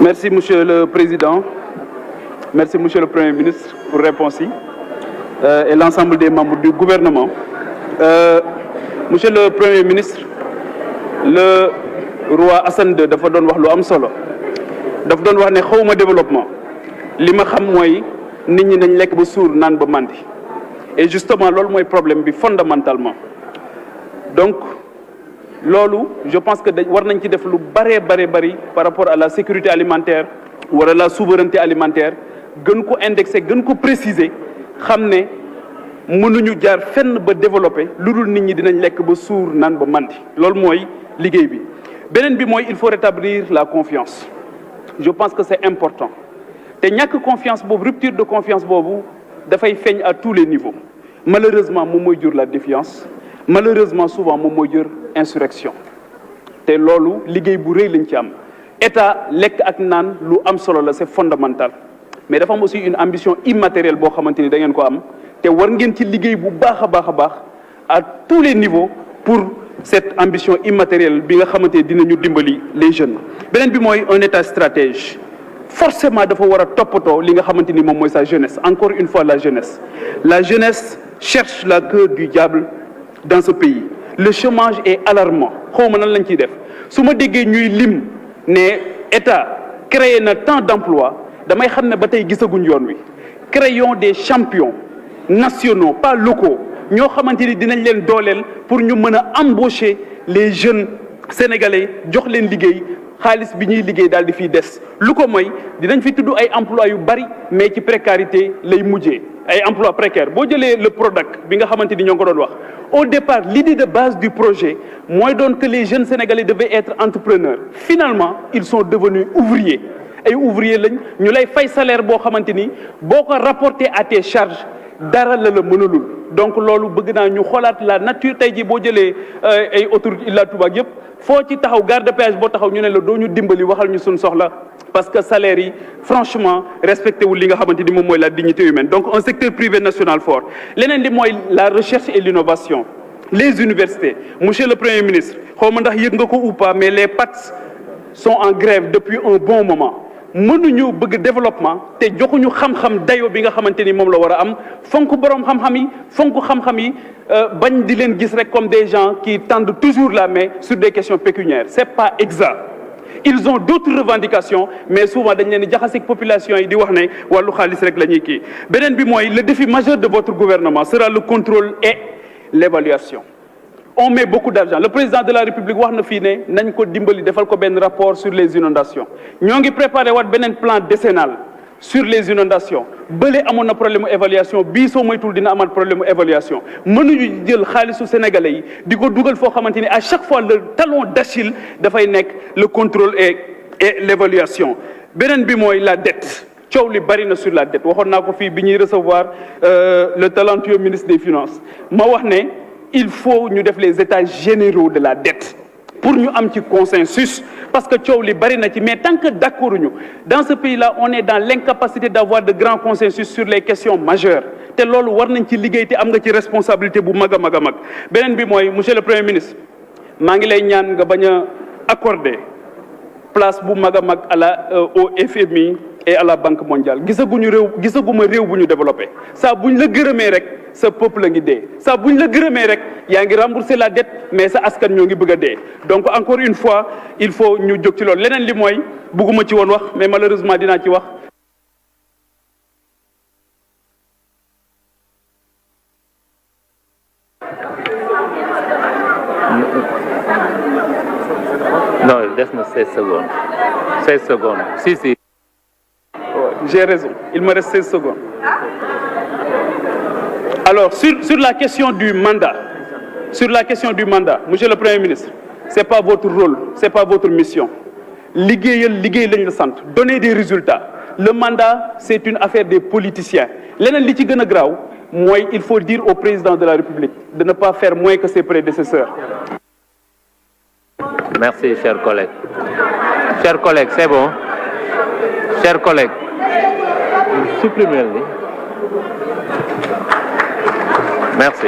Merci, Monsieur le Président. Merci, Monsieur le Premier ministre, pour réponse et l'ensemble des membres du gouvernement. Monsieur le Premier ministre, le roi Hassan II dafa doon wax lu am solo dafa doon wax ne xawma développement li ma xam mooy nit ñi nañ lekk ba suur naan ba màndi et justement loolu mooy problème bi fondamentalement donc loolu je pense que war nañ ci def lu bari par rapport à la sécurité alimentaire wala la souveraineté alimentaire gën ko indexer gën ko préciser xam ne mënuñu jaar fenn ba développer lu dul nit ñi dinañ lekk ba suur naan ba màndi loolu mooy liggéey bi beneen bi mooy il faut rétablir la confiance je pense que c'est important te ñàkk confiance boobu rupture de confiance boobu dafay feeñ à tous les niveaux malheureusement moom mooy jur la défiance malheureusement souvent moom mooy jur insurrection te loolu liggéey bu rëy lañ ci am état lekk ak naan lu am solo la c'est fondamental mais dafa am aussi une ambition immatérielle boo xamante ni da ngeen ko am te war ngeen ci liggéey bu baax a baax à tous les niveaux pour cette ambition immatérielle bi nga xamante ni dinañu dimbali les jeunes beneen bi mooy un état stratège forcément dafa war a toppatoo li nga xamante ni moom mooy sa jeunesse encore une fois la jeunesse cherche la queue du diable dans ce pays le chômage est alarmant xawma nan lañ ciy def su ma déggee ñuy lim ne état créé na tant d'emplois damay xam ne ba tey gisaguñ yoon wi créons des champions nationaux pas locaux ñoo xamante ni dinañ leen dooleel pour ñu mën a embaucher les jeunes sénégalais jox leen liggéey xaalis bi ñuy liggéey daal di fiy des lu ko mooy dinañ fi tudd ay emplois yu bari mais ci précarité lay mujjee ay emplois précaires boo jëlee le Prodac bi nga xamante ni ñoo ko doon wax au départ l'idée de base du projet mooy doon que les jeunes sénégalais devaient être entrepreneurs finalement ils sont devenus ouvriers ay ouvriers lañ ñu lay fay salaire boo xamante ni boo ko rapporté à tes charges dara la mënalul donc loolu bëgg naa ñu xoolaat la nature tey jii boo jëlee ay autoroute Ila Touba yëpp foo ci taxaw gare de péage boo taxaw ñu ne la doo ñu dimbali waxal ñu suñ soxla parce que salaire yi franchement respecté wul li nga xamante ni moom mooy la dignité humaine donc un secteur privé national fort leneen li mooy la recherche et l'innovation les universités monsieur le premier ministre xaw ma ndax yëg nga ko ou pas mais les PATS sont en grève depuis un bon moment mënuñu bëgg développement te joxuñu xam-xam dayo bi nga xamante ni moom la war a am fonk boroom xam-xam yi fonk xam-xam yi bañ di leen gis rek comme des gens qui tendent toujours la main sur des questions pécuniaires c'est pas exact ils ont d'autres revendications mais souvent dañ leen di jaxase ak population yi di wax ne wàllu xaalis rek la ñuy kii beneen bi mooy le défi majeur de votre gouvernement sera le contrôle et l'évaluation on met beaucoup d'argent le président de la République wax na fii ne nañ ko dimbali defal ko benn rapport sur les inondations ñoo ngi préparé waat beneen plan décennal sur les inondations bële amoon na problème mu évaluation bii soo moytul dina amaat problème mu évaluation mënuñu jël xaalisu sénégalais yi di ko dugal foo xamante ni à chaque fois le talon d'Achille dafay nekk le contrôle et l'évaluation beneen bi mooy la dette coow li bari na sur la dette waxoon naa ko fii bi ñuy recevoir le talentueux ministre des finances ma wax ne il faut ñu def les états généraux de la dette pour ñu am ci consensus parce que coow li bari na ci mais tant que d'accord ñu dans ce pays-là on est dans l'incapacité d'avoir de grands consensus sur les questions majeures te loolu war nañ ci liggéey te am nga ci responsabilité bu mag a mag a mag beneen bi mooy monsieur le premier ministre maa ngi lay ñaan nga bañ a accorder place bu mag a mag à la au FMI et à la Banque mondiale gisaguma réew bu ñu développé saa buñ la gërëmee rek sa peuple la ngi dee saa buñ la gërëmee rek yaa ngi rembourser la dette mais sa askan ñoo ngi bëgg a dee donc encore une fois il faut ñu jóg ci loolu leneen li mooy bëgguma ci woon wax mais malheureusement dinaa ci wax. Non, laisse-moi 16 secondes. 16 secondes. Si. J'ai raison. Il me reste 16 secondes. Alors, sur la question du mandat, monsieur le Premier ministre, c'est pas votre rôle, c'est pas votre mission. Liggéey lañ la sant, donner des résultats. Le mandat, c'est une affaire des politiciens. Leneen li ci gën a graaw mooy il faut dire au président de la République de ne pas faire moins que ses prédécesseurs. Merci, chers collègues. Chers collègues, c'est bon. Chers collègues, supprimez-le. Merci.